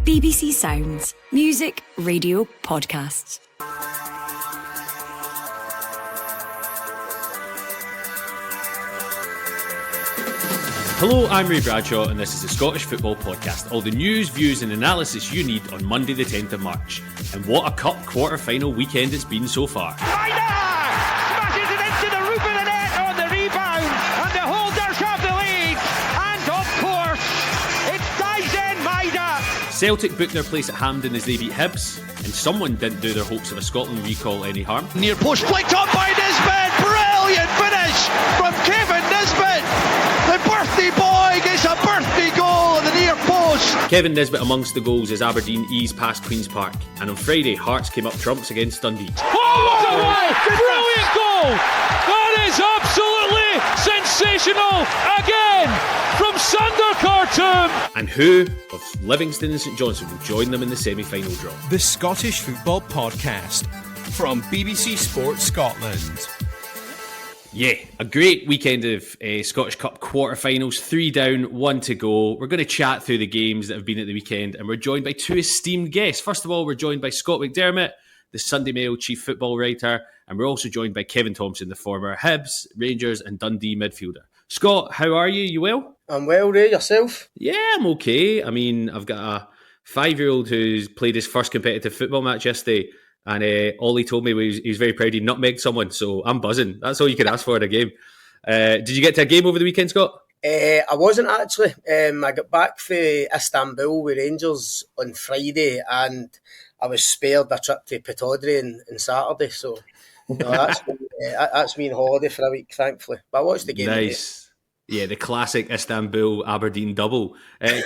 BBC Sounds. Music, radio, podcasts. Hello, I'm Ray Bradshaw and this is the Scottish Football Podcast. All the news, views and analysis you need on Monday the 10th of March. And what a cup quarter-final weekend it's been so far. Smashes it into the roof of the net on the rebound and the holders of the league. And of course, it's Dyson Maida. Celtic booked their place at Hampden as they beat Hibs, and someone didn't do their hopes of a Scotland recall any harm. Near post flicked on by Nisbet. Brilliant finish from Kevin Nisbet. The birthday boy gets a birthday goal at the near post. Kevin Nisbet amongst the goals as Aberdeen eased past Queen's Park, and on Friday Hearts came up trumps against Dundee. Oh, what a goal! Brilliant goal! That is absolutely sensational again from Sander Khartoum. And who of Livingston and St Johnstone will join them in the semi-final draw? The Scottish Football Podcast from BBC Sports Scotland. Yeah, a great weekend of Scottish Cup quarter-finals, 3 down, 1 to go. We're going to chat through the games that have been at the weekend, and we're joined by 2 esteemed guests. First of all, we're joined by Scott McDermott, the Sunday Mail chief football writer, and we're also joined by Kevin Thomson, the former Hibs, Rangers and Dundee midfielder. Scott, how are you? You well? I'm well, Ray. Yourself? Yeah, I'm okay. I mean, I've got a 5-year-old who's played his first competitive football match yesterday, and all he told me was he was very proud he nutmegged someone, so I'm buzzing. That's all you can ask for in a game. Did you get to a game over the weekend, Scott? I wasn't actually. I got back from Istanbul with Rangers on Friday, and I was spared a trip to Pittodrie on Saturday, so that's me on holiday for a week, thankfully. But I watched the game. Nice. Today. Yeah, the classic Istanbul-Aberdeen double.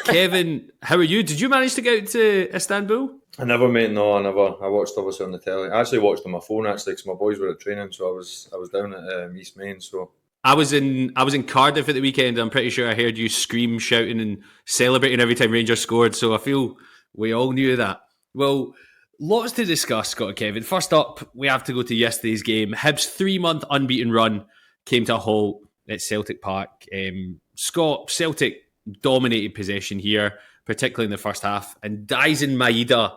Kevin, how are you? Did you manage to get out to Istanbul? I never, mate. No, I never. I watched obviously on the telly. I actually watched on my phone because my boys were at training, so I was down at East Main. So I was in Cardiff at the weekend. I'm pretty sure I heard you scream, shouting, and celebrating every time Rangers scored. So I feel we all knew that. Well, lots to discuss, Scott and Kevin. First up, we have to go to yesterday's game. Hibs' 3-month unbeaten run came to a halt at Celtic Park. Scott, Celtic dominated possession here, particularly in the first half, and Dyson Maida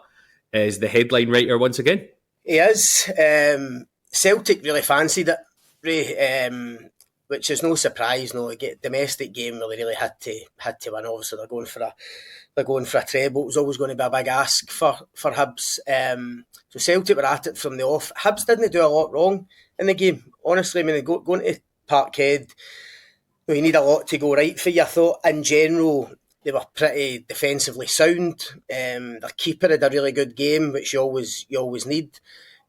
is the headline writer once again. He is. Celtic really fancied it, Ray, which is no surprise. No, domestic game really had to win. Obviously, they're going for a treble. It was always going to be a big ask for Hibs. So Celtic were at it from the off. Hibs didn't do a lot wrong in the game. Honestly, I mean, going to Parkhead, you need a lot to go right for you. I thought in general they were pretty defensively sound. Their keeper had a really good game, which you always need.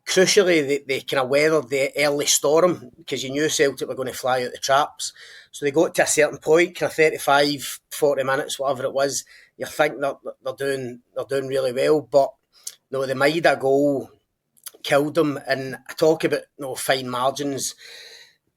Crucially, they kind of weathered the early storm because you knew Celtic were going to fly out the traps. So they got to a certain point, kind of 35, 40 minutes, whatever it was. You think they're doing really well, but no, the Maida goal killed them. And I talk about fine margins.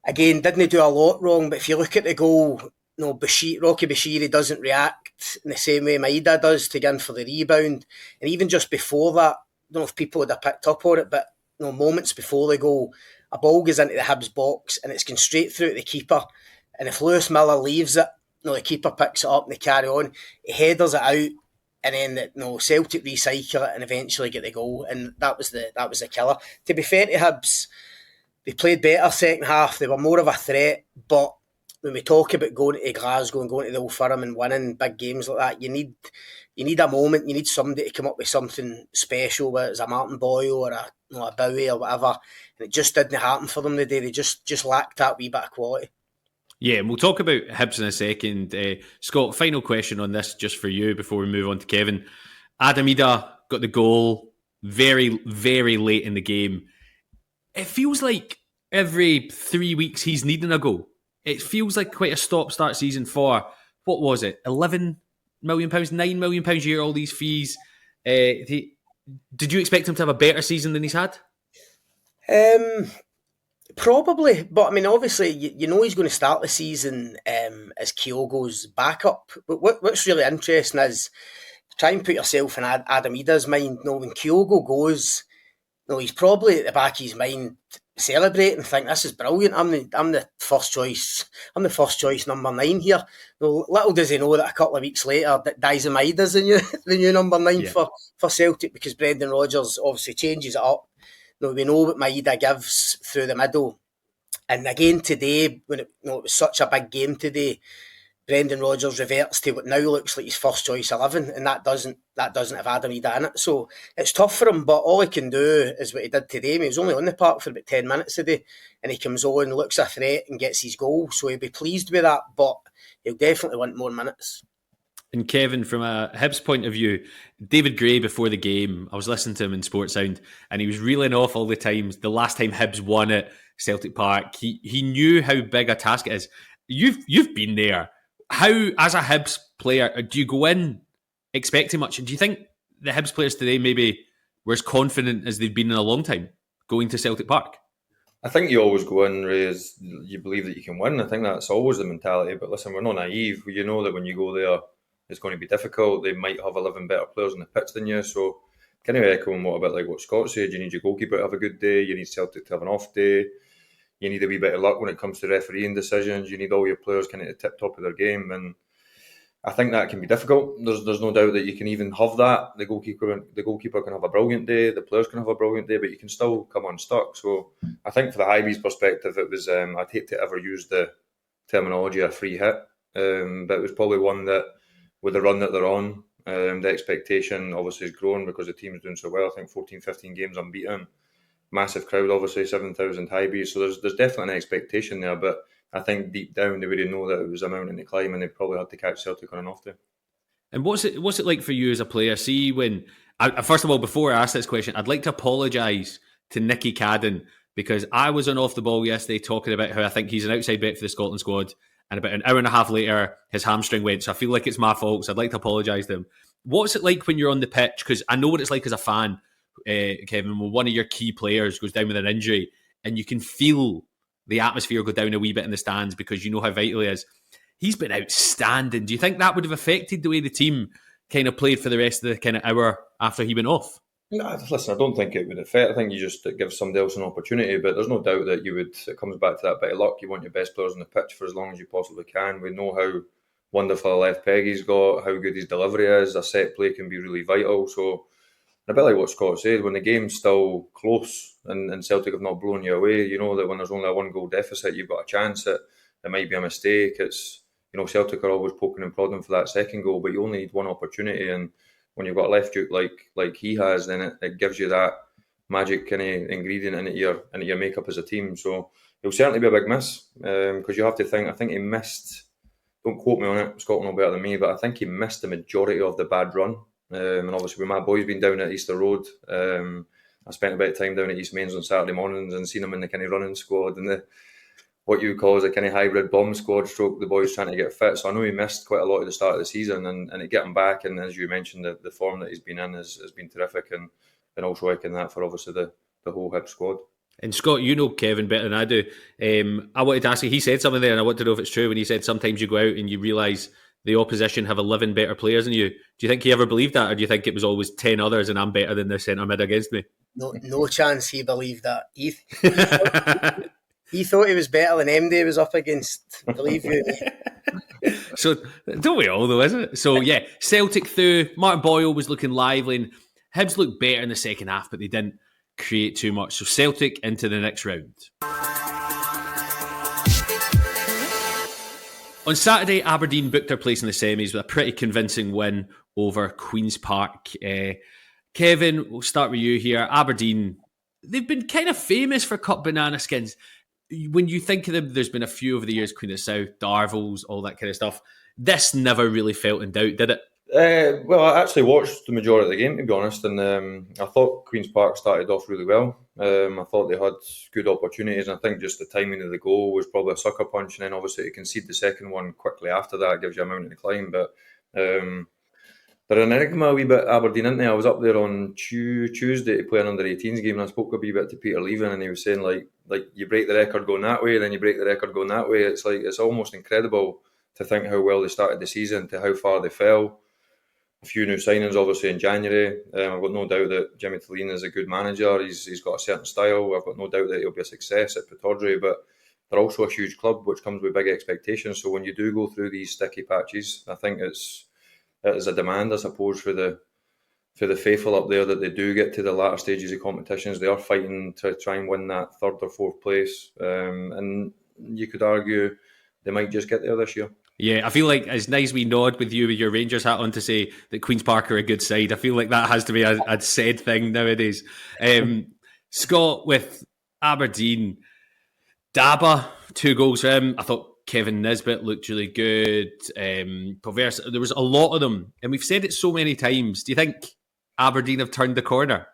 Again, didn't do a lot wrong, but if you look at the goal, Rocky Bashiri doesn't react in the same way Maida does to get in for the rebound. And even just before that, I don't know if people would have picked up on it, but moments before the goal, a ball goes into the Hibs box and it's going straight through to the keeper. And if Lewis Miller leaves it, the keeper picks it up and they carry on. He headers it out, and then Celtic recycle it and eventually get the goal. And that was the killer. To be fair to Hibs, they played better second half. They were more of a threat, but when we talk about going to Glasgow and going to the Old Firm and winning big games like that, you need a moment. You need somebody to come up with something special, whether it's a Martin Boyle or a Bowie or whatever. And it just didn't happen for them today. They just lacked that wee bit of quality. Yeah, and we'll talk about Hibs in a second. Scott, final question on this just for you before we move on to Kevin. Adam Ida got the goal very, very late in the game. It feels like every 3 weeks he's needing a goal. It feels like quite a stop-start season for, what was it, £11 million, £9 million a year, all these fees. Did you expect him to have a better season than he's had? Probably, but I mean, obviously, you know he's going to start the season as Kyogo's backup. But what's really interesting is, try and put yourself in Adam Ida's mind. When Kyogo goes, he's probably at the back of his mind celebrate and think this is brilliant. I'm the first choice. I'm the first choice number 9 here. Well, little does he know that a couple of weeks later that Dyson Maida's the new number 9 for Celtic, because Brendan Rodgers obviously changes it up. We know what Maida gives through the middle. And again today, when it was such a big game today, Brendan Rodgers reverts to what now looks like his first choice 11, and that doesn't have Adam Ida in it. So it's tough for him, but all he can do is what he did today. He was only on the park for about 10 minutes today, and he comes on, looks a threat and gets his goal. So he'll be pleased with that, but he'll definitely want more minutes. And Kevin, from a Hibs point of view, David Gray before the game, I was listening to him in Sports Sound, and he was reeling off all the times. The last time Hibs won at Celtic Park, he knew how big a task it is. You've been there. How, as a Hibs player, do you go in expecting much? And do you think the Hibs players today maybe were as confident as they've been in a long time going to Celtic Park? I think you always go in, Ray, as you believe that you can win. I think that's always the mentality. But listen, we're not naive. You know that when you go there, it's going to be difficult. They might have 11 better players on the pitch than you. So kind of echoing what Scott said, you need your goalkeeper to have a good day. You need Celtic to have an off day. You need a wee bit of luck when it comes to refereeing decisions. You need all your players kind of at the tip top of their game, and I think that can be difficult. There's no doubt that you can even have that. The goalkeeper can have a brilliant day. The players can have a brilliant day, but you can still come unstuck. So I think for the Highbees perspective, it was I'd hate to ever use the terminology a free hit, but it was probably one that, with the run that they're on, the expectation obviously has grown because the team's doing so well. I think 14, 15 games unbeaten. Massive crowd, obviously 7,000 Highbees, so there's definitely an expectation there. But I think deep down they would know that it was a mountain to climb, and they probably had to catch Celtic on an off day. And what's it like for you as a player? See, when first of all, before I ask this question, I'd like to apologise to Nicky Cadden, because I was on Off the Ball yesterday talking about how I think he's an outside bet for the Scotland squad, and about an hour and a half later his hamstring went. So I feel like it's my fault. So I'd like to apologise to him. What's it like when you're on the pitch? Because I know what it's like as a fan. Kevin, when one of your key players goes down with an injury and you can feel the atmosphere go down a wee bit in the stands because you know how vital he is. He's been outstanding. Do you think that would have affected the way the team kind of played for the rest of the kind of hour after he went off? No, listen, I don't think it would affect. I think it gives somebody else an opportunity, but there's no doubt that it comes back to that bit of luck. You want your best players on the pitch for as long as you possibly can. We know how wonderful a left peg he's got, how good his delivery is. A set play can be really vital. So a bit like what Scott said, when the game's still close and Celtic have not blown you away, you know that when there's only a 1-goal deficit, you've got a chance that it might be a mistake. It's, Celtic are always poking and prodding for that second goal, but you only need one opportunity. And when you've got a left Duke like he has, then it gives you that magic kind of ingredient into your makeup as a team. So it'll certainly be a big miss, because you have to think, I think he missed, don't quote me on it, Scott will know better than me, but I think he missed the majority of the bad run. And obviously with my boys being down at Easter Road, I spent a bit of time down at East Mains on Saturday mornings and seen them in the kind of running squad and what you call as a kind of hybrid bomb squad stroke, the boys trying to get fit. So I know he missed quite a lot at the start of the season, and to get him back, and as you mentioned, the form that he's been in has been terrific, and also echoing that for obviously the whole Hibs squad. And Scott, you know Kevin better than I do. I wanted to ask you, he said something there and I want to know if it's true when he said sometimes you go out and you realise the opposition have 11 better players than you. Do you think he ever believed that, or do you think it was always 10 others and I'm better than the centre mid against me? No chance he believed that. He thought he was better than MD was up against, believe you. So, don't we all though, isn't it? So yeah, Celtic through, Martin Boyle was looking lively, and Hibs looked better in the second half, but they didn't create too much. So Celtic into the next round. On Saturday, Aberdeen booked their place in the semis with a pretty convincing win over Queen's Park. Kevin, we'll start with you here. Aberdeen, they've been kind of famous for cut banana skins. When you think of them, there's been a few over the years, Queen of the South, Darvels, all that kind of stuff. This never really felt in doubt, did it? Well, I actually watched the majority of the game, to be honest, and I thought Queen's Park started off really well. I thought they had good opportunities, and I think just the timing of the goal was probably a sucker punch, and then obviously to concede the second one quickly after that gives you a mountain to climb. But they're an enigma a wee bit, Aberdeen, isn't they? I was up there on Tuesday to play an under-18s game, and I spoke a wee bit to Peter Leaving, and he was saying like you break the record going that way, then you break the record going that way. It's almost incredible to think how well they started the season to how far they fell. a few new signings, obviously, in January. I've got no doubt that Jimmy Tillene is a good manager. He's got a certain style. I've got no doubt that he'll be a success at Pittodrie, but they're also a huge club, which comes with big expectations. So when you do go through these sticky patches, I think it is a demand, I suppose, for the faithful up there, that they do get to the latter stages of competitions. They are fighting to try and win that third or fourth place, and you could argue they might just get there this year. Yeah, I feel like as nice we nod with you with your Rangers hat on to say that Queen's Park are a good side. I feel like that has to be a said thing nowadays. Scott, with Aberdeen, Daba, 2 goals for him. I thought Kevin Nisbet looked really good. Pulversa, there was a lot of them, and we've said it so many times. Do you think Aberdeen have turned the corner?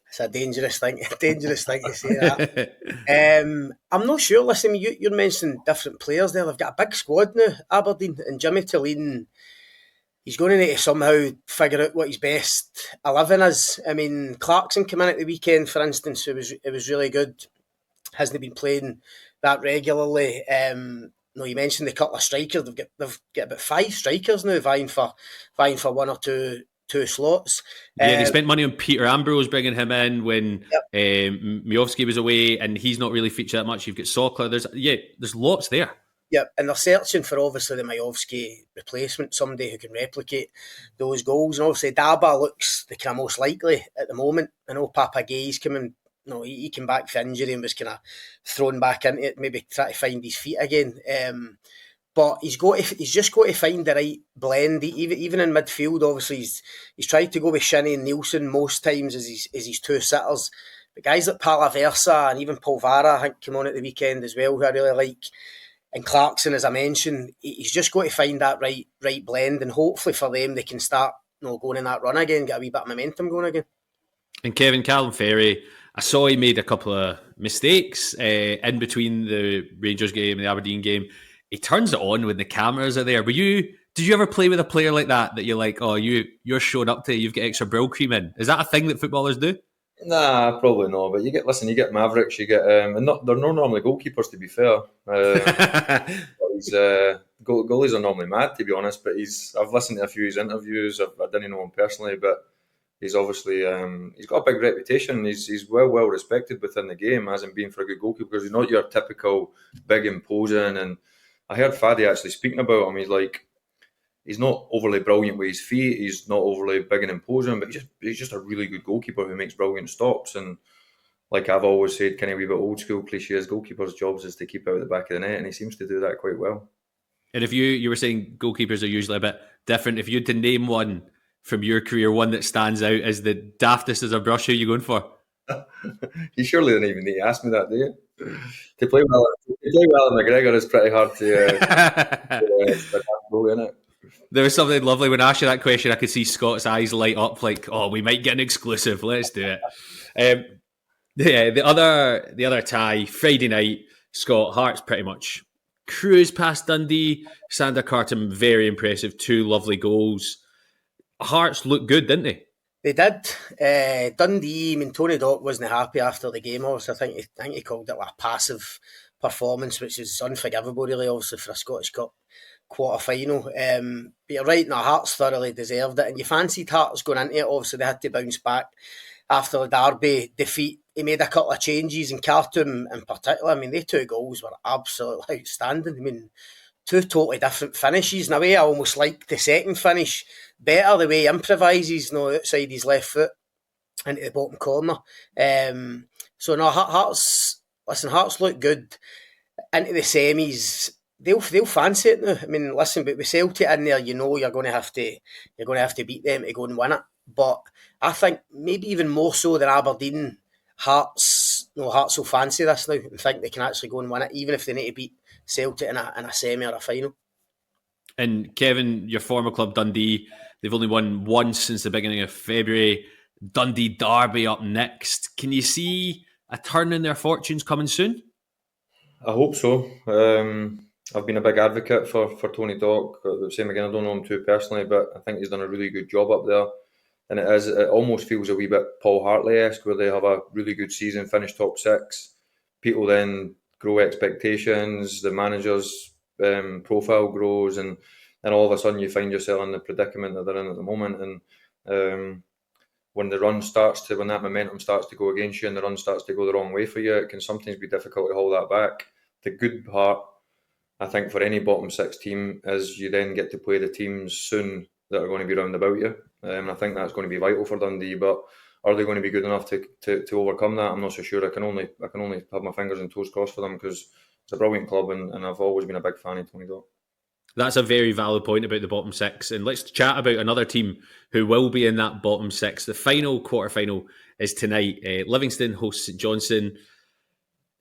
It's a dangerous thing to say that. I'm not sure. Listen, you're mentioning different players there. They've got a big squad now, Aberdeen, and Jimmy Tillene, he's going to need to somehow figure out what his best 11 is. I mean, Clarkson came in at the weekend, for instance. It was really good. Hasn't been playing that regularly. No, you mentioned the couple of strikers. They've got about 5 strikers now vying for 1 or 2 slots. Yeah, they spent money on Peter Ambrose, bringing him in when Miovski was away, and he's not really featured that much. You've got Sokler. There's lots there. Yep, and they're searching for, obviously, the Miovski replacement, somebody who can replicate those goals. And obviously, Daba looks the kind of most likely at the moment. I know Papagay's coming. No, he came back for injury and was kind of thrown back into it, maybe try to find his feet again. But he's just got to find the right blend. Even in midfield, obviously, he's tried to go with Shinnie and Nielsen most times as his 2 sitters. But guys like Palaversa and even Polvara, I think, came on at the weekend as well, who I really like. And Clarkson, as I mentioned, he's just got to find that right blend, and hopefully for them they can start going in that run again, get a wee bit of momentum going again. And Kevin, Callum Ferry, I saw he made a couple of mistakes in between the Rangers game and the Aberdeen game. He turns it on when the cameras are there. Did you ever play with a player like that you're like, oh, you're showing up to, you've got extra brill cream in? Is that a thing that footballers do? Nah, probably not. But you get Mavericks, you get they're not normally goalkeepers, to be fair. Goalies are normally mad, to be honest. But I've listened to a few of his interviews. I didn't know him personally, but he's obviously he's got a big reputation. He's well respected within the game, as in being for a good goalkeeper, because he's not your typical big imposing. And I heard Faddy actually speaking about him. He's not overly brilliant with his feet. He's not overly big and imposing, but he's just a really good goalkeeper who makes brilliant stops. And like I've always said, kind of a wee bit old school cliches, goalkeepers' jobs is to keep out the back of the net, and he seems to do that quite well. And if you were saying goalkeepers are usually a bit different, if you had to name one from your career, one that stands out as the daftest as a brush, who are you going for? You surely don't even need to ask me that, do you? To play well in McGregor is pretty hard to go in it. There was something lovely when I asked you that question. I could see Scott's eyes light up, like, "Oh, we might get an exclusive. Let's do it." The other tie, Friday night. Scott, Hearts pretty much cruise past Dundee. Sander Carton, very impressive. 2 lovely goals. Hearts looked good, didn't they? They did. Dundee, I mean, Tony Dock wasn't happy after the game, obviously. I think he called it like a passive performance, which is unforgivable, really, obviously, for a Scottish Cup quarter-final. But you're right, Hearts thoroughly deserved it. And you fancied Hearts going into it. Obviously, they had to bounce back after the Derby defeat. He made a couple of changes, and Khartoum in particular, I mean, they 2 goals were absolutely outstanding. I mean, 2 totally different finishes. In a way, I almost like the second finish better, the way he improvises, outside his left foot into the bottom corner. Hearts look good into the semis. They'll fancy it now. I mean, listen, but with Celtic in there, you're going to have to beat them to go and win it. But I think maybe even more so than Aberdeen, Hearts will fancy this now and think they can actually go and win it, even if they need to beat Celtic in a semi or a final. And Kevin, your former club Dundee, they've only won once since the beginning of February. Dundee Derby up next. Can you see a turn in their fortunes coming soon? I hope so. I've been a big advocate for Tony Dock. Same again, I don't know him too personally, but I think he's done a really good job up there. And it almost feels a wee bit Paul Hartley-esque, where they have a really good season, finish top 6. People then grow expectations, the manager's profile grows, and and all of a sudden you find yourself in the predicament that they're in at the moment. And when that momentum starts to go against you and the run starts to go the wrong way for you, it can sometimes be difficult to hold that back. The good part, I think, for any bottom six team is you then get to play the teams soon that are going to be round about you. I think that's going to be vital for Dundee. But are they going to be good enough to overcome that? I'm not so sure. I can only have my fingers and toes crossed for them, because it's a brilliant club, and I've always been a big fan of Tony Dodd. That's a very valid point about the bottom six. And let's chat about another team who will be in that bottom six. The final quarter-final is tonight. Livingston hosts St Johnstone.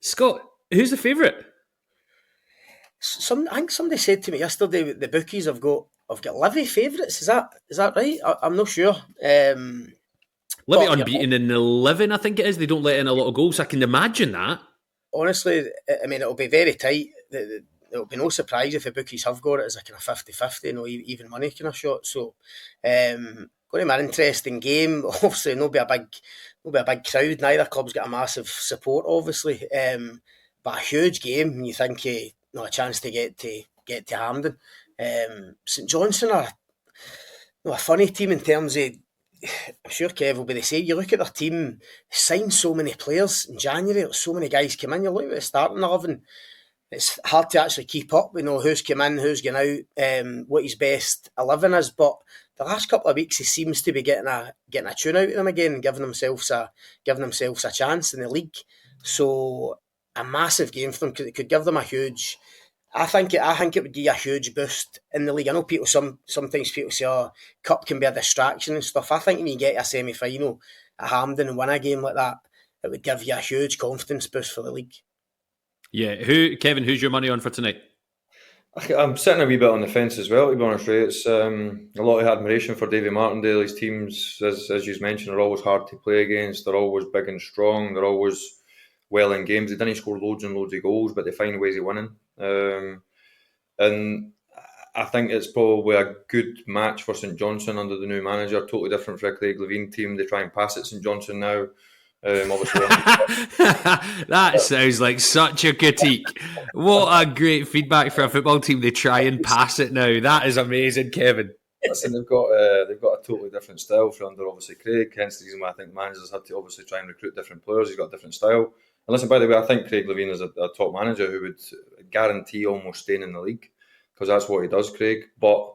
Scott, who's the favourite? I think somebody said to me yesterday the bookies have got Livy favourites. Is that right? I'm not sure. Livy unbeaten in 11, I think it is. They don't let in a lot of goals. I can imagine that. Honestly, I mean, it'll be very tight. It'll be no surprise if the bookies have got it as a kind of 50-50, no even money kind of shot. So, going to be an interesting game. Obviously, no be a big crowd. Neither club's got a massive support, obviously, but a huge game. When you think a chance to get to Hampden. St Johnstone are a funny team in terms of. I'm sure Kev will be the same. You look at their team, they signed so many players in January. So many guys came in. You look at the starting 11. It's hard to actually keep up. We know who's come in, who's gone out, what his best 11 is. But the last couple of weeks, he seems to be getting a tune out of them again, giving themselves a chance in the league. So a massive game for them, because it could give them a huge. I think it would give a huge boost in the league. I know sometimes people say, cup can be a distraction and stuff. I think when you get a semi-final at Hampden and win a game like that, it would give you a huge confidence boost for the league. Yeah, Kevin, who's your money on for tonight? I'm sitting a wee bit on the fence as well, to be honest, Ray. It's a lot of admiration for Davy Martindale. His teams, as you mentioned, are always hard to play against. They're always big and strong. They're always well in games. They didn't score loads and loads of goals, but they find ways of winning. And I think it's probably a good match for St Johnstone under the new manager. Totally different for a Craig Levein team. They try and pass at St Johnstone now. Obviously, that sounds like such a critique. What a great feedback for a football team. They try and pass it now. That is amazing, Kevin. Listen, they've got a totally different style for under obviously Craig. Hence the reason why I think managers have to obviously try and recruit different players. He's got a different style. And listen, by the way, I think Craig Levein is a top manager who would guarantee almost staying in the league, because that's what he does, Craig. But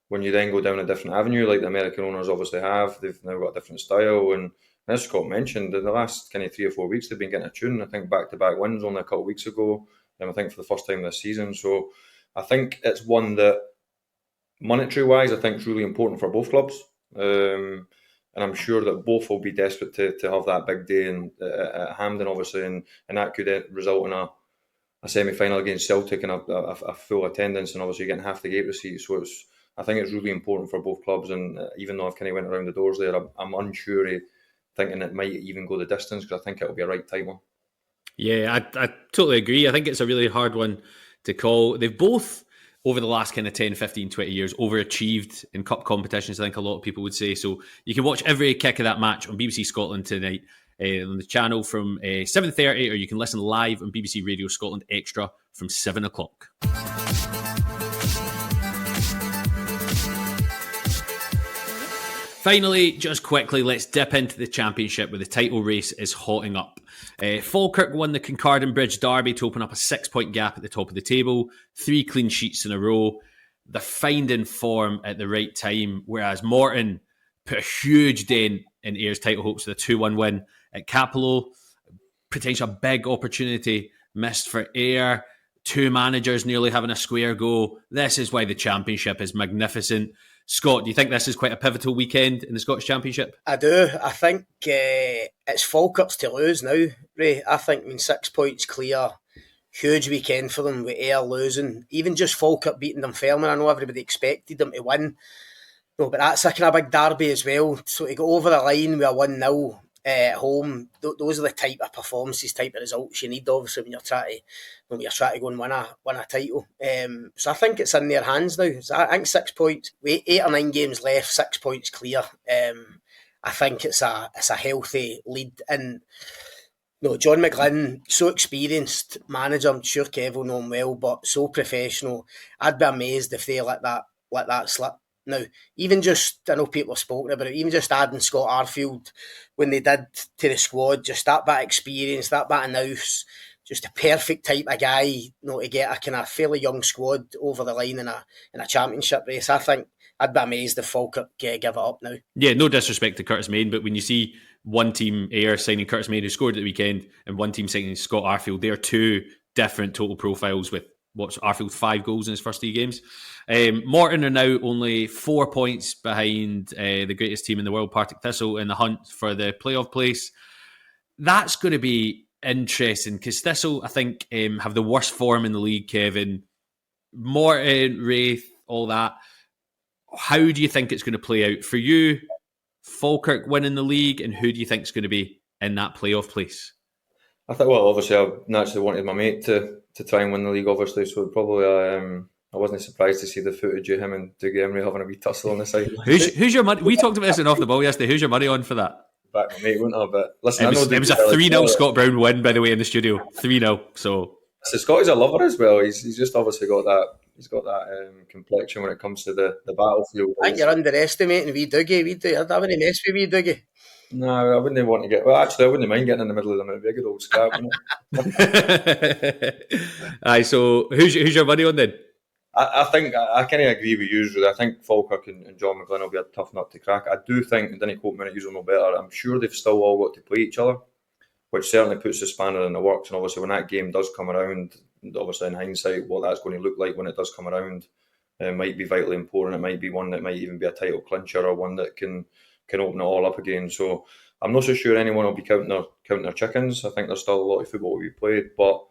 when you then go down a different avenue, like the American owners obviously have, they've now got a different style. And as Scott mentioned, in the last kind of 3 or 4 weeks, they've been getting a tune. I think back-to-back wins only a couple of weeks ago, and I think for the first time this season. So I think it's one that, monetary-wise, I think is really important for both clubs. And I'm sure that both will be desperate to have that big day at Hampden, obviously, and that could result in a semi-final against Celtic and a full attendance, and obviously getting half the gate receipts. So I think it's really important for both clubs. And even though I've kind of went around the doors there, I'm unsure of thinking it might even go the distance, because I think it'll be a right tight one. Yeah, I totally agree. I think it's a really hard one to call. They've both, over the last kind of 10, 15, 20 years, overachieved in cup competitions, I think a lot of people would say. So you can watch every kick of that match on BBC Scotland tonight on the channel from 7:30, or you can listen live on BBC Radio Scotland Extra from 7 o'clock. Finally, just quickly, let's dip into the Championship, where the title race is hotting up. Falkirk won the Kincardine Bridge Derby to open up a 6-point gap at the top of the table. 3 clean sheets in a row. They're finding form at the right time, whereas Morton put a huge dent in Ayr's title hopes with a 2-1 win at Capello. Potential big opportunity missed for Ayr. 2 managers nearly having a square go. This is why the Championship is magnificent. Scott, do you think this is quite a pivotal weekend in the Scottish Championship? I do. I think it's Falkirk's to lose now, Ray. I think 6 points clear, huge weekend for them with Ayr losing. Even just Falkirk beating them Fleming, I know everybody expected them to win. No, but that's a kind of big derby as well. So to go over the line with a 1-0 at home, those are the type of performances, type of results you need, obviously, when you're trying to go and win a title. So I think it's in their hands now. So I think 6 points, with 8 or 9 games left, 6 points clear. I think it's a healthy lead. And John McLaughlin, so experienced manager, I'm sure Kev will know him well, but so professional. I'd be amazed if they let that let that slip. Now, even just, I know people have spoken about it, even just adding Scott Arfield when they did to the squad, just that bit of experience, that bit of nous, just a perfect type of guy, you know, to get a kind of fairly young squad over the line in a championship race. I think I'd be amazed if Falkirk give it up now. Yeah, no disrespect to Curtis Main, but when you see one team, Ayr, signing Curtis Main, who scored at the weekend, and one team signing Scott Arfield, they're two different total profiles with what's Arfield 5 goals in his first 3 games. Morton are now only 4 points behind the greatest team in the world, Partick Thistle, in the hunt for the playoff place. That's going to be interesting because Thistle, I think, have the worst form in the league, Kevin. Morton, Wraith, all that. How do you think it's going to play out for you? Falkirk winning the league, and who do you think is going to be in that playoff place? I think, well, obviously I naturally wanted my mate to try and win the league, obviously, so probably I wasn't surprised to see the footage of him and Dougie Emery having a wee tussle on the side. Who's your money? We talked about this in Off the Ball yesterday. Who's your money on for that? Back my mate, wouldn't I? But listen, it was a 3-0 Scott Brown win, by the way, in the studio. 3-0. So Scotty's a lover as well. He's just obviously got that. He's got that complexion when it comes to the battlefield. I think you're underestimating wee Dougie. I wouldn't mess with wee Dougie. No, I wouldn't want to get... Well, actually, I wouldn't mind getting in the middle of them. It'd be a good old scrap, wouldn't it? Aye, so who's your money on then? I think I kind of agree with you, really. I think Falkirk and John McGlynn will be a tough nut to crack. I do think, and Danny Cope minute, you'll know better, I'm sure they've still all got to play each other, which certainly puts the spanner in the works. And obviously, when that game does come around, obviously in hindsight, what that's going to look like when it does come around might be vitally important. It might be one that might even be a title clincher, or one that can open it all up again. So I'm not so sure anyone will be counting their chickens. I think there's still a lot of football to be played, but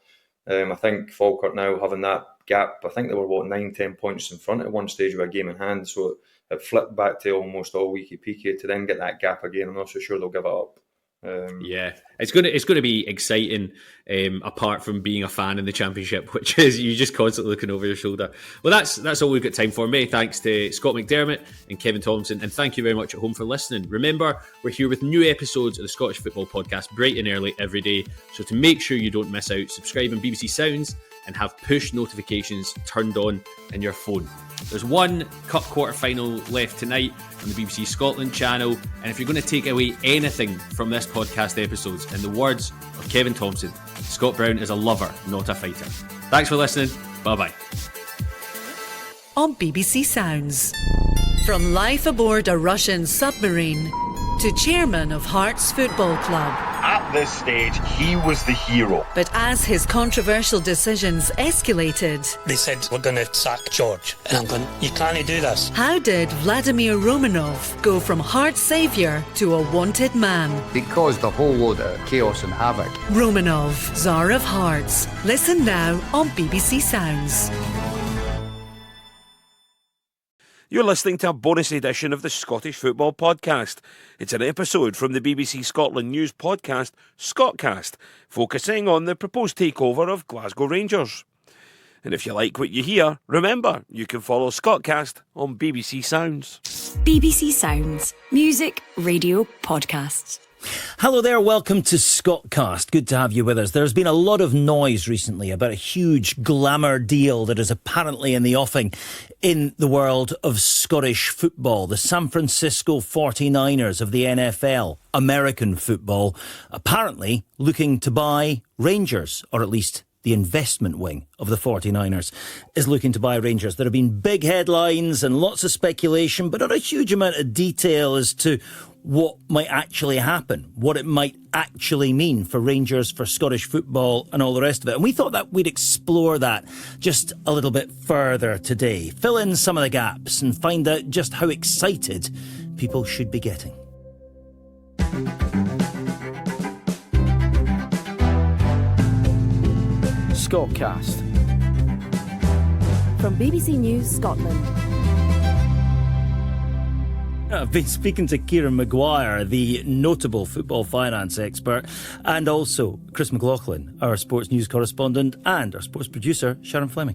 I think Falkirk now having that gap, I think they were 9-10 points in front at one stage with a game in hand, so it flipped back to almost all weeky peaky to then get that gap again. I'm not so sure they'll give it up. Yeah, it's going to be exciting. Apart from being a fan in the Championship, which is you just constantly looking over your shoulder. Well, that's all we've got time for. Many thanks to Scott McDermott and Kevin Thomson, and thank you very much at home for listening. Remember, we're here with new episodes of the Scottish Football Podcast bright and early every day. So to make sure you don't miss out, subscribe on BBC Sounds and have push notifications turned on in your phone. There's one cup quarter-final left tonight on the BBC Scotland channel, and if you're going to take away anything from this podcast episodes, in the words of Kevin Thomson, Scott Brown is a lover, not a fighter. Thanks for listening. Bye-bye. On BBC Sounds. From life aboard a Russian submarine to chairman of Hearts Football Club. At this stage, he was the hero. But as his controversial decisions escalated... They said, we're going to sack George. And I'm going, you can't do this. How did Vladimir Romanov go from Hearts saviour to a wanted man? It caused a whole load of chaos and havoc. Romanov, Tsar of Hearts. Listen now on BBC Sounds. You're listening to a bonus edition of the Scottish Football Podcast. It's an episode from the BBC Scotland News podcast, Scotcast, focusing on the proposed takeover of Glasgow Rangers. And if you like what you hear, remember, you can follow Scotcast on BBC Sounds. BBC Sounds. Music, radio, podcasts. Hello there, welcome to Scotcast. Good to have you with us. There's been a lot of noise recently about a huge glamour deal that is apparently in the offing in the world of Scottish football. The San Francisco 49ers of the NFL, American football, apparently looking to buy Rangers, or at least the investment wing of the 49ers is looking to buy Rangers. There have been big headlines and lots of speculation, but not a huge amount of detail as to what might actually happen, what it might actually mean for Rangers, for Scottish football and all the rest of it. And we thought that we'd explore that just a little bit further today, fill in some of the gaps and find out just how excited people should be getting. Scotcast from BBC News Scotland. I've been speaking to Kieran Maguire, the notable football finance expert, and also Chris McLaughlin, our sports news correspondent, and our sports producer, Sharyn Fleming.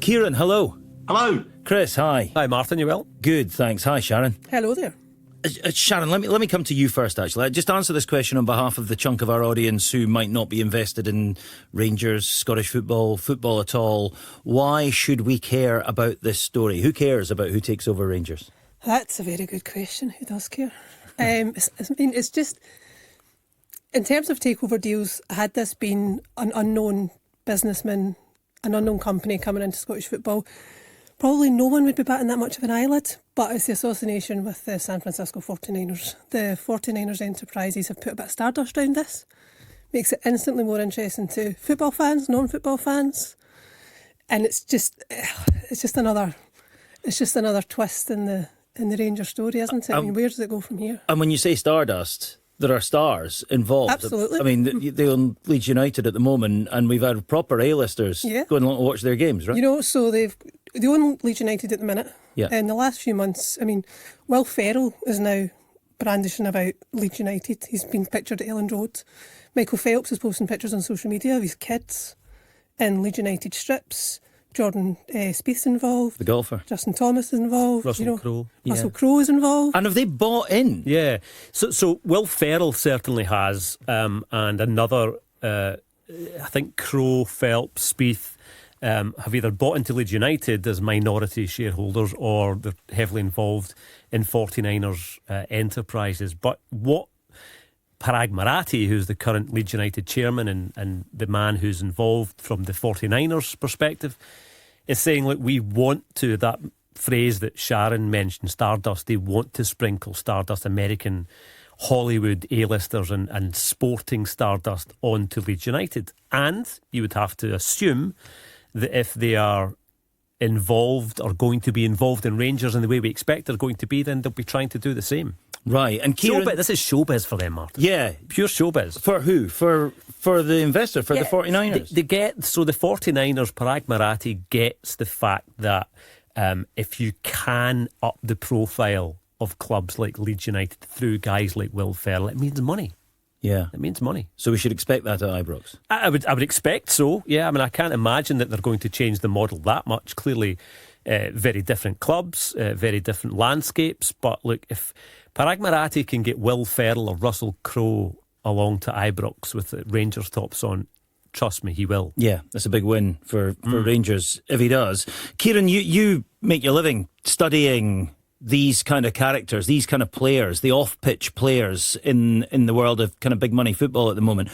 Kieran, hello. Hello. Chris, hi. Hi, Martin, you well? Good, thanks. Hi, Sharyn. Hello there. Sharyn, let me come to you first, actually. Just answer this question on behalf of the chunk of our audience who might not be invested in Rangers, Scottish football at all. Why should we care about this story? Who cares about who takes over Rangers? That's a very good question. Who does care? It's just, in terms of takeover deals, had this been an unknown businessman, an unknown company coming into Scottish football, probably no one would be batting that much of an eyelid, but it's the association with the San Francisco 49ers. The 49ers enterprises have put a bit of stardust around this. Makes it instantly more interesting to football fans, non-football fans. And it's just another twist in the Rangers story, isn't it? I mean, where does it go from here? And when you say stardust, there are stars involved. Absolutely. I mean, they own Leeds United at the moment, and we've had proper A-listers going along to watch their games, right? You know, so they own Leeds United at the minute. Yeah. In the last few months, I mean, Will Ferrell is now brandishing about Leeds United. He's been pictured at Elland Road. Michael Phelps is posting pictures on social media of his kids in Leeds United strips. Jordan Spieth's involved. The golfer. Justin Thomas is involved. Russell Crowe. Russell Crowe is involved. And have they bought in? Yeah. So Will Ferrell certainly has. And another, I think Crowe, Phelps, Spieth have either bought into Leeds United as minority shareholders or they're heavily involved in 49ers enterprises. But what Parag Marathi, who's the current Leeds United chairman and the man who's involved from the 49ers perspective, is saying, look, we want to, that phrase that Sharyn mentioned, stardust, they want to sprinkle stardust, American Hollywood A-listers and sporting stardust onto Leeds United. And you would have to assume that if they are involved or going to be involved in Rangers in the way we expect they're going to be, then they'll be trying to do the same. Right, and Kieran, this is showbiz for them, Martin. Yeah, pure showbiz. For who? For the investor, for the 49ers. They get, so the 49ers, Parag Marathi gets the fact that if you can up the profile of clubs like Leeds United through guys like Will Ferrell, it means money. Yeah, it means money. So we should expect that at Ibrox. I would expect so. Yeah, I mean, I can't imagine that they're going to change the model that much. Clearly, very different clubs, very different landscapes. But look, if Parag Marathi can get Will Ferrell or Russell Crowe along to Ibrox with the Rangers tops on, trust me, he will. Yeah, that's a big win for Rangers if he does. Kieran, you make your living studying these kind of characters, these kind of players, the off-pitch players in the world of kind of big money football at the moment.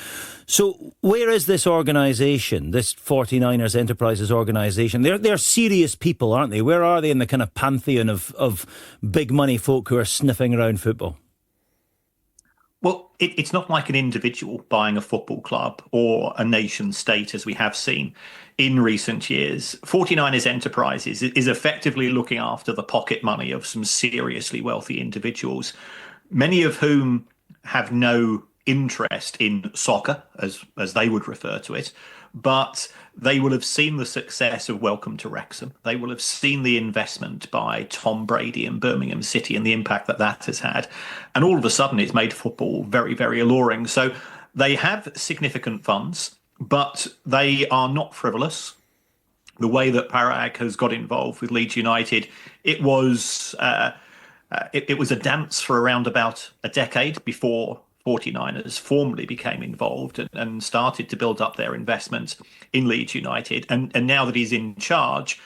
So where is this organisation, this 49ers Enterprises organisation? They're serious people, aren't they? Where are they in the kind of pantheon of big money folk who are sniffing around football? Well, it's not like an individual buying a football club or a nation state, as we have seen in recent years. 49ers Enterprises is effectively looking after the pocket money of some seriously wealthy individuals, many of whom have no interest in soccer, as they would refer to it, but they will have seen the success of Welcome to Wrexham. They will have seen the investment by Tom Brady and Birmingham City and the impact that has had. And all of a sudden, it's made football very, very alluring. So they have significant funds, but they are not frivolous. The way that Parag has got involved with Leeds United, it was a dance for around about a decade before 49ers formally became involved and started to build up their investment in Leeds United. And now that he's in charge,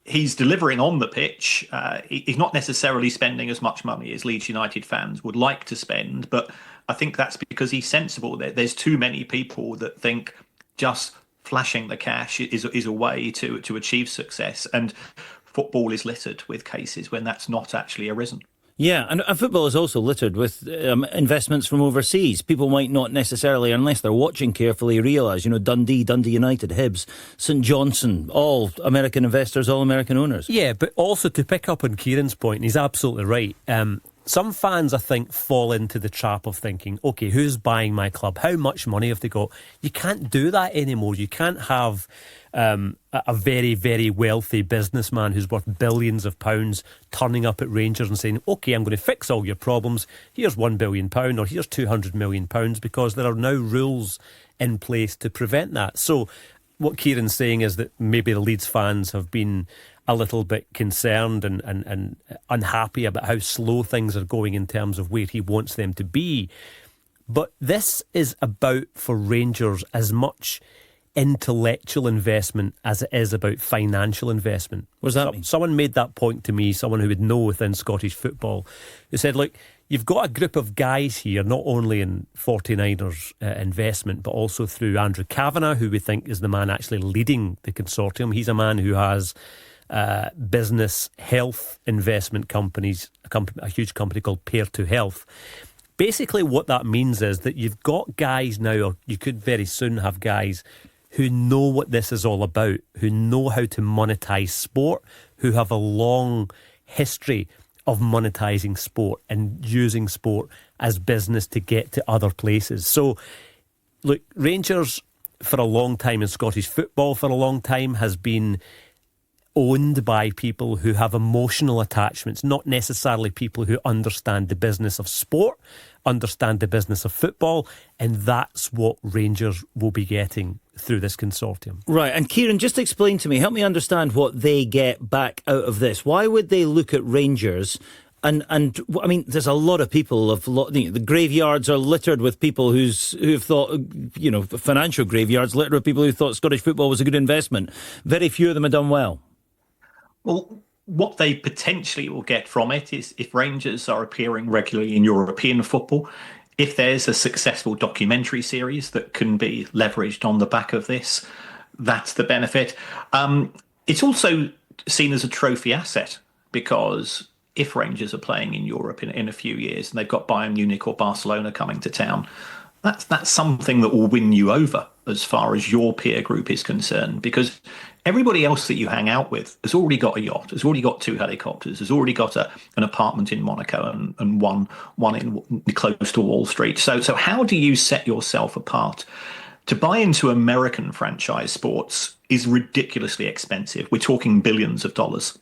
he's delivering on the pitch. He's not necessarily spending as much money as Leeds United fans would like to spend, but I think that's because he's sensible. There's too many people that think just flashing the cash is a way to achieve success. And football is littered with cases when that's not actually arisen. Yeah, and football is also littered with investments from overseas. People might not necessarily, unless they're watching carefully, realise, Dundee United, Hibs, St Johnstone, all American investors, all American owners. Yeah, but also to pick up on Kieran's point, and he's absolutely right, some fans, I think, fall into the trap of thinking, OK, who's buying my club? How much money have they got? You can't do that anymore. You can't have a very, very wealthy businessman who's worth billions of pounds turning up at Rangers and saying, OK, I'm going to fix all your problems. Here's £1 billion or here's £200 million, because there are now rules in place to prevent that. So what Kieran's saying is that maybe the Leeds fans have been a little bit concerned and unhappy about how slow things are going in terms of where he wants them to be. But this is about, for Rangers, as much intellectual investment as it is about financial investment. What does that mean? Someone made that point to me, someone who would know within Scottish football, who said, look, you've got a group of guys here, not only in 49ers investment, but also through Andrew Kavanagh, who we think is the man actually leading the consortium. He's a man who has business health investment companies, a huge company called Pair to Health. Basically what that means is that you've got guys now, or you could very soon have guys who know what this is all about, who know how to monetize sport, who have a long history of monetizing sport and using sport as business to get to other places. So, look, Rangers for a long time in Scottish football for a long time has been owned by people who have emotional attachments, not necessarily people who understand the business of sport, understand the business of football, and that's what Rangers will be getting through this consortium. Right, and Kieran, just explain to me, help me understand what they get back out of this. Why would they look at Rangers? And I mean, there's a lot of people, the graveyards are littered with people who've thought, financial graveyards littered with people who thought Scottish football was a good investment. Very few of them have done well. Well, what they potentially will get from it is if Rangers are appearing regularly in European football, if there's a successful documentary series that can be leveraged on the back of this, that's the benefit. It's also seen as a trophy asset because if Rangers are playing in Europe in a few years and they've got Bayern Munich or Barcelona coming to town, that's something that will win you over as far as your peer group is concerned, because everybody else that you hang out with has already got a yacht, has already got 2 helicopters, has already got an apartment in Monaco and one in close to Wall Street. So how do you set yourself apart? To buy into American franchise sports is ridiculously expensive. We're talking billions of dollars.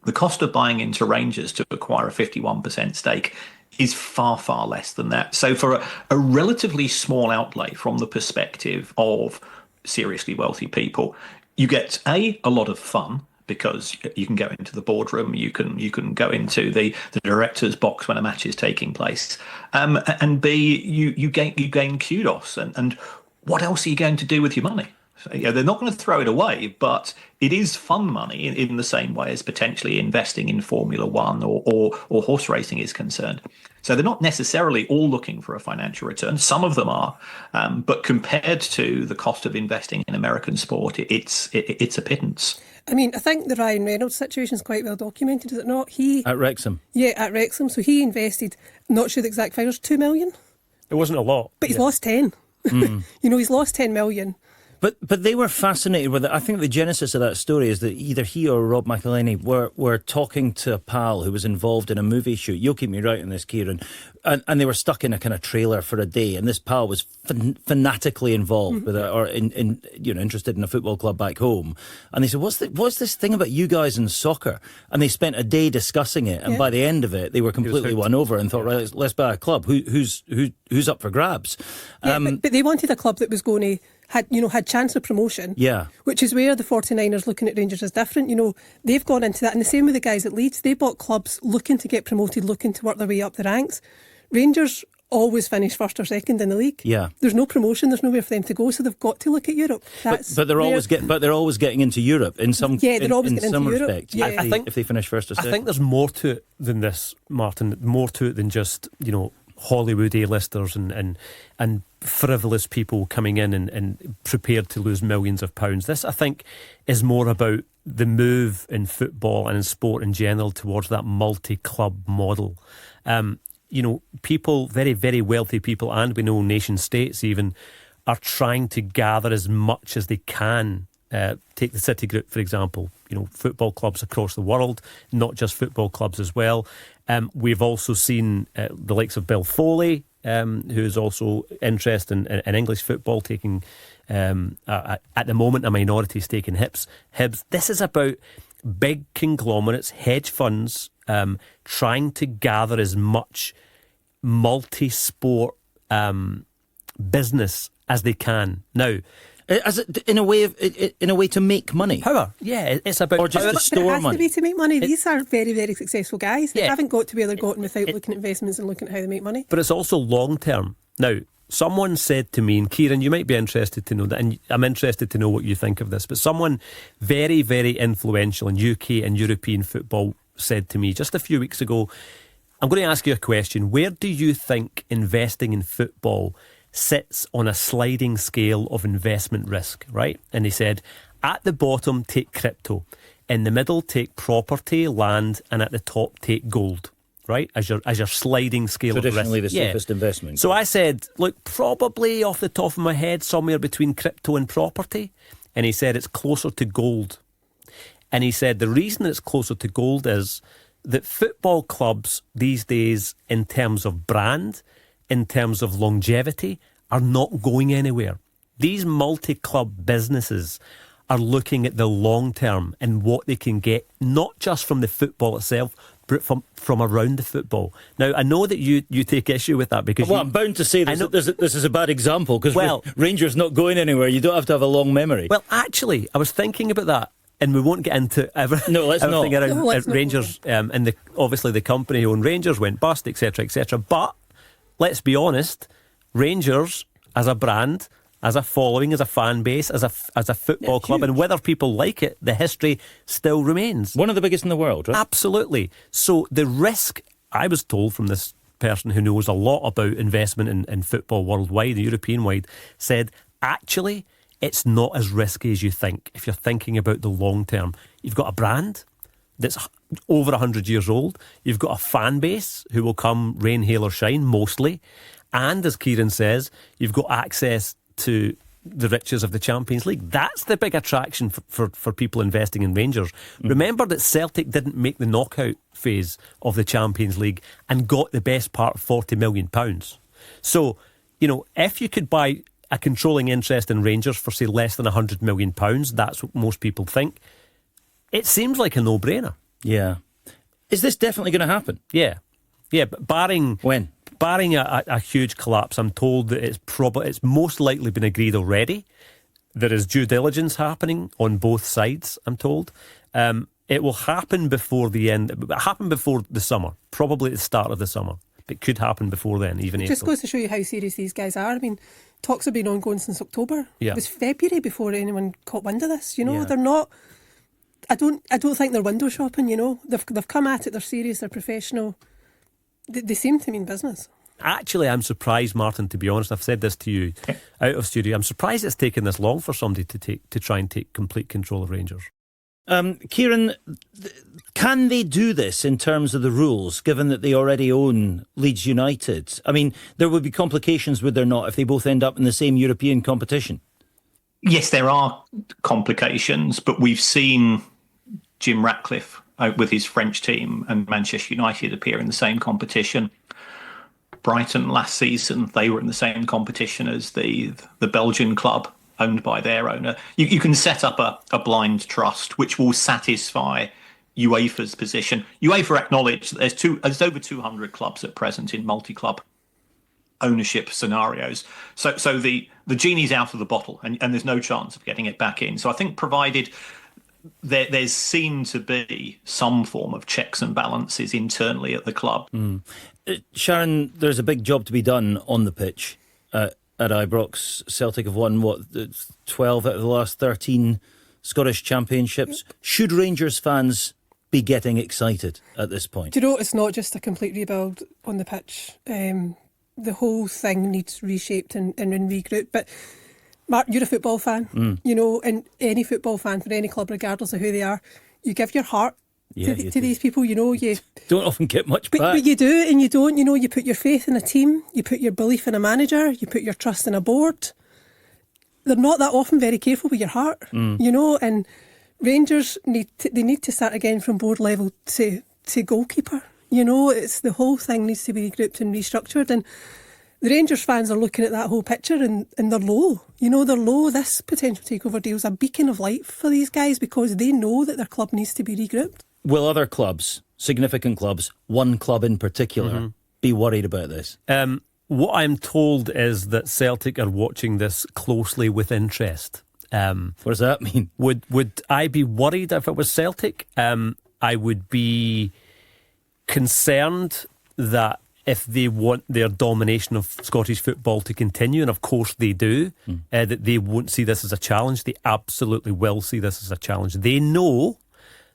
The cost of buying into Rangers to acquire a 51% stake is far, far less than that. So for a relatively small outlay from the perspective of seriously wealthy people, you get a lot of fun because you can go into the boardroom, you can go into the director's box when a match is taking place, and B, you gain kudos. And what else are you going to do with your money? So, they're not going to throw it away, but it is fun money in the same way as potentially investing in Formula One or horse racing is concerned. So they're not necessarily all looking for a financial return. Some of them are, but compared to the cost of investing in American sport, it's a pittance. I mean, I think the Ryan Reynolds situation is quite well documented, is it not? At Wrexham. Yeah, at Wrexham. So he invested, not sure the exact figures, 2 million. It wasn't a lot. But he's lost 10. He's lost 10 million. But they were fascinated with it. I think the genesis of that story is that either he or Rob McElhenney were talking to a pal who was involved in a movie shoot. You'll keep me right on this, Kieran. And they were stuck in a kind of trailer for a day. And this pal was fanatically involved with it, or interested in a football club back home. And they said, "What's this thing about you guys in soccer?" And they spent a day discussing it. And by the end of it, they were completely won over and thought, right, let's buy a club. Who's up for grabs? But they wanted a club that was going to had chance of promotion. Yeah. Which is where the 49ers looking at Rangers is different. They've gone into that. And the same with the guys at Leeds. They bought clubs looking to get promoted, looking to work their way up the ranks. Rangers always finish first or second in the league. Yeah. There's no promotion, there's nowhere for them to go, so they've got to look at Europe. But they're always getting into Europe in some they're always getting into respect. Europe. Yeah. I think if they finish first or second. I think there's more to it than this, Martin. More to it than just, Hollywood A-listers and frivolous people coming in and prepared to lose millions of pounds. This, I think, is more about the move in football and in sport in general towards that multi-club model. People, very, very wealthy people, and we know nation states even, are trying to gather as much as they can. Take the City Group, for example, football clubs across the world, not just football clubs as well. We've also seen the likes of Bill Foley, who's also interested in English football, taking, at the moment, a minority stake in Hibs. This is about big conglomerates, hedge funds, trying to gather as much multi-sport business as they can. Now, As in a way to make money. Power, yeah, it's about or just power. to store it has money. to be to make money. These are very, very successful guys. They haven't got to where they're gotten without looking at investments and looking at how they make money. But it's also long term. Now, someone said to me, and Kieran, you might be interested to know that, and I'm interested to know what you think of this, but someone very, very influential in UK and European football said to me just a few weeks ago, I'm going to ask you a question. Where do you think investing in football sits on a sliding scale of investment risk, right? And he said, at the bottom, take crypto. In the middle, take property, land, and at the top, take gold. Right, as your sliding scale of risk. Traditionally the safest investment. So I said, look, probably off the top of my head, somewhere between crypto and property. And he said it's closer to gold. And he said the reason it's closer to gold is that football clubs these days, in terms of brand, in terms of longevity, are not going anywhere. These multi-club businesses are looking at the long term and what they can get, not just from the football itself, but from around the football. Now, I know that you take issue with that because... Well, I'm bound to say this is a bad example because Rangers not going anywhere. You don't have to have a long memory. Well, actually, I was thinking about that, and we won't get into everything around Rangers. And obviously the company who owned Rangers went bust, etc., etc. But let's be honest, Rangers as a brand, as a following, as a fan base, as a football club, and whether people like it, the history still remains. One of the biggest in the world, right? Absolutely. So the risk, I was told from this person who knows a lot about investment in football worldwide and European-wide, said, actually, it's not as risky as you think. If you're thinking about the long term, you've got a brand that's over 100 years old. You've got a fan base who will come rain, hail or shine, mostly. And as Kieran says, you've got access to the riches of the Champions League. That's the big attraction for people investing in Rangers. Remember that Celtic didn't make the knockout phase of the Champions League and got the best part of £40 million. So, if you could buy a controlling interest in Rangers for, say, less than £100 million, that's what most people think, it seems like a no-brainer. Yeah. Is this definitely going to happen? Yeah. Yeah, but barring... When? Barring a huge collapse, I'm told that it's most likely been agreed already. There is due diligence happening on both sides, I'm told. It will happen before the summer, probably at the start of the summer. It could happen before then, even April. Just goes to show you how serious these guys are. I mean, talks have been ongoing since October. Yeah. It was February before anyone caught wind of this. Yeah. They're not. I don't think they're window shopping. They've come at it. They're serious. They're professional. They seem to mean business. Actually, I'm surprised, Martin, to be honest. I've said this to you out of studio. I'm surprised it's taken this long for somebody to try and take complete control of Rangers. Kieran, can they do this in terms of the rules, given that they already own Leeds United? I mean, there would be complications, would there not, if they both end up in the same European competition? Yes, there are complications, but we've seen Jim Ratcliffe with his French team and Manchester United appear in the same competition. Brighton last season, they were in the same competition as the Belgian club owned by their owner. You can set up a blind trust which will satisfy UEFA's position. UEFA acknowledge that there's over 200 clubs at present in multi-club ownership scenarios. So the genie's out of the bottle and there's no chance of getting it back in. So I think provided there's seen to be some form of checks and balances internally at the club. Sharyn, there's a big job to be done on the pitch at Ibrox. Celtic have won, 12 out of the last 13 Scottish championships. Yep. Should Rangers fans be getting excited at this point? Do you know, it's not just a complete rebuild on the pitch. The whole thing needs reshaped and regrouped. But Mark, you're a football fan, and any football fan for any club, regardless of who they are, you give your heart to these people, you don't often get much back. But you do, and you don't, you put your faith in a team, you put your belief in a manager, you put your trust in a board. They're not that often very careful with your heart, and Rangers need to start again from board level to goalkeeper. It's the whole thing needs to be regrouped and restructured, and the Rangers fans are looking at that whole picture and they're low. They're low. This potential takeover deal is a beacon of light for these guys because they know that their club needs to be regrouped. Will other clubs, significant clubs, one club in particular, be worried about this? What I'm told is that Celtic are watching this closely with interest. What does that mean? Would I be worried if it was Celtic? I would be concerned that if they want their domination of Scottish football to continue, and of course they do, that they won't see this as a challenge. They absolutely will see this as a challenge. They know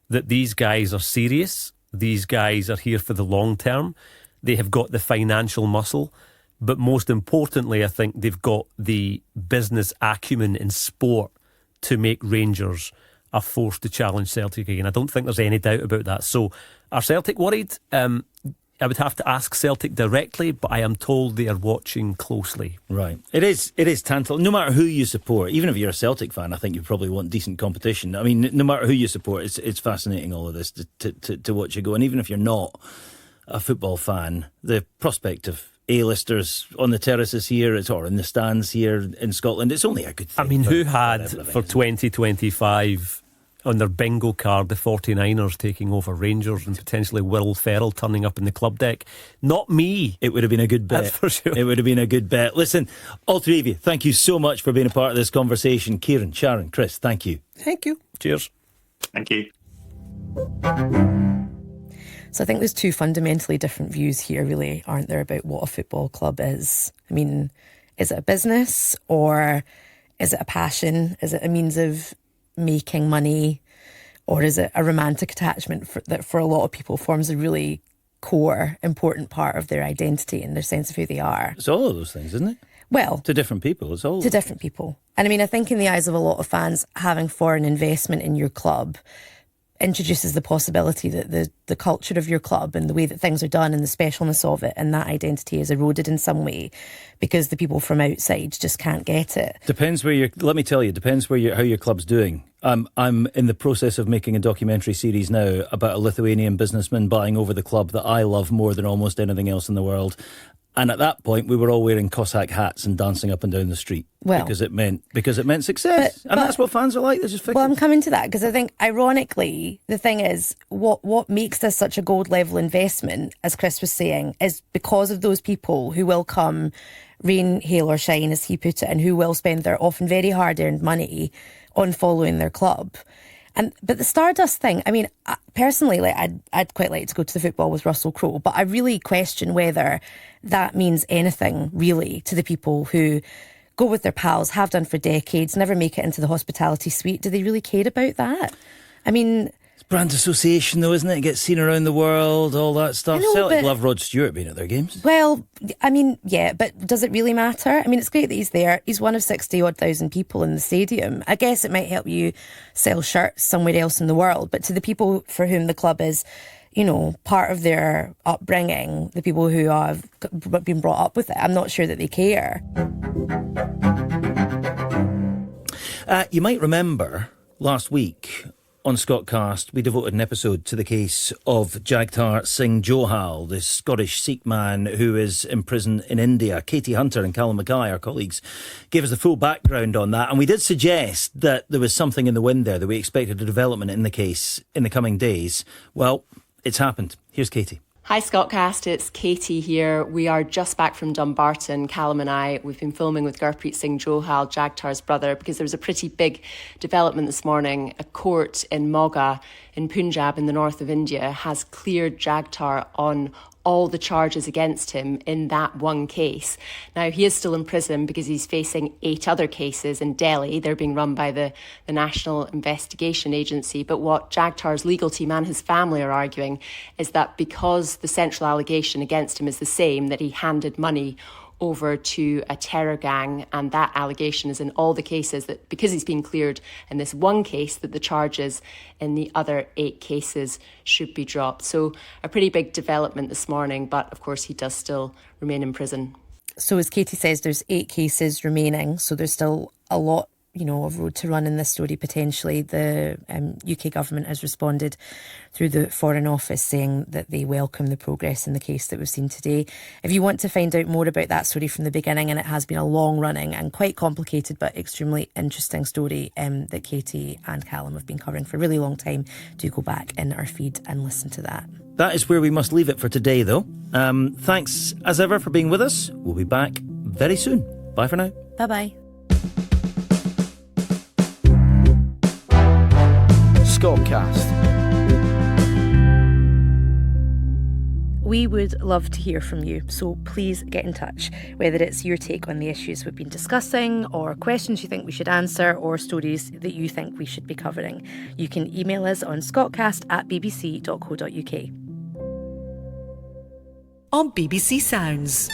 that these guys are serious. These guys are here for the long term. They have got the financial muscle. But most importantly, I think they've got the business acumen in sport to make Rangers a force to challenge Celtic again. I don't think there's any doubt about that. So are Celtic worried? I would have to ask Celtic directly, but I am told they are watching closely. Right. It is tantalising. No matter who you support, even if you're a Celtic fan, I think you probably want decent competition. I mean, no matter who you support, it's fascinating, all of this, to watch it go. And even if you're not a football fan, the prospect of A-listers on the terraces here or in the stands here in Scotland, it's only a good thing. I mean, who had for 2025 on their bingo card the 49ers taking over Rangers and potentially Will Ferrell turning up in the club deck? Not me. It would have been a good bet. That's for sure. It would have been a good bet. Listen, all three of you, thank you so much for being a part of this conversation. Kieran, Sharyn, Chris, thank you. Thank you. Cheers. Thank you. So I think there's two fundamentally different views here, really, aren't there, about what a football club is? I mean, is it a business or is it a passion? Is it a means of making money, or is it a romantic attachment that for a lot of people forms a really core, important part of their identity and their sense of who they are? It's all of those things, isn't it? Well, to different people, it's all to different people. And I mean, I think in the eyes of a lot of fans, having foreign investment in your club introduces the possibility that the culture of your club and the way that things are done and the specialness of it and that identity is eroded in some way because the people from outside just can't get it. Depends where you're. Let me tell you, depends where how your club's doing. I'm in the process of making a documentary series now about a Lithuanian businessman buying over the club that I love more than almost anything else in the world. And at that point, we were all wearing Cossack hats and dancing up and down the street because it meant success. And that's what fans are like. They're just fickle. Well, I'm coming to that because I think, ironically, the thing is, what makes this such a gold level investment, as Chris was saying, is because of those people who will come, rain, hail or shine, as he put it, and who will spend their often very hard-earned money on following their club. But the Stardust thing, I mean, personally, I'd quite like to go to the football with Russell Crowe, but I really question whether that means anything, really, to the people who go with their pals, have done for decades, never make it into the hospitality suite. Do they really care about that? I mean, it's brand association, though, isn't it? It gets seen around the world, all that stuff. Know, Celtic love Rod Stewart being at their games. Well, I mean, yeah, but does it really matter? I mean, it's great that he's there. He's one of 60-odd thousand people in the stadium. I guess it might help you sell shirts somewhere else in the world, but to the people for whom the club is, you know, part of their upbringing, the people who have been brought up with it, I'm not sure that they care. You might remember last week on Scotcast, we devoted an episode to the case of Jagtar Singh Johal, the Scottish Sikh man who is in prison in India. Katie Hunter and Callum Mackay, our colleagues, gave us the full background on that. And we did suggest that there was something in the wind there, that we expected a development in the case in the coming days. Well, it's happened. Here's Katie. Hi Scotcast, it's Katie here. We are just back from Dumbarton, Callum and I. We've been filming with Gurpreet Singh Johal, Jagtar's brother, because there was a pretty big development this morning. A court in Moga in Punjab in the north of India has cleared Jagtar on all the charges against him in that one case. Now, he is still in prison because he's facing 8 other cases in Delhi. They're being run by the National Investigation Agency. But what Jagtar's legal team and his family are arguing is that because the central allegation against him is the same, that he handed money over to a terror gang, and that allegation is in all the cases, that because he's been cleared in this one case, that the charges in the other 8 cases should be dropped. So a pretty big development this morning, but of course he does still remain in prison. So as Katie says, there's 8 cases remaining, so there's still a lot, you know, of road to run in this story potentially. The UK government has responded through the Foreign Office saying that they welcome the progress in the case that we've seen today. If you want to find out more about that story from the beginning, and it has been a long running and quite complicated but extremely interesting story that Katie and Callum have been covering for a really long time, do go back in our feed and listen to that. That is where we must leave it for today, though. Thanks, as ever, for being with us. We'll be back very soon. Bye for now. Bye-bye. Scotcast. We would love to hear from you, so please get in touch, whether it's your take on the issues we've been discussing, or questions you think we should answer, or stories that you think we should be covering. You can email us on scotcast@bbc.co.uk. On BBC Sounds.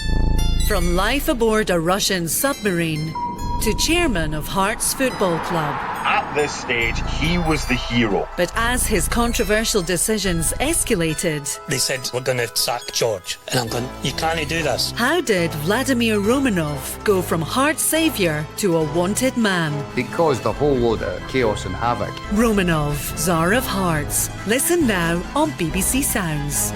From life aboard a Russian submarine to chairman of Hearts Football Club. At this stage, he was the hero. But as his controversial decisions escalated, They said, we're going to sack George. And I'm going, you can't do this. how did Vladimir Romanov go from Hearts saviour to a wanted man? He caused a whole load of chaos and havoc. Romanov, Tsar of Hearts. Listen now on BBC Sounds.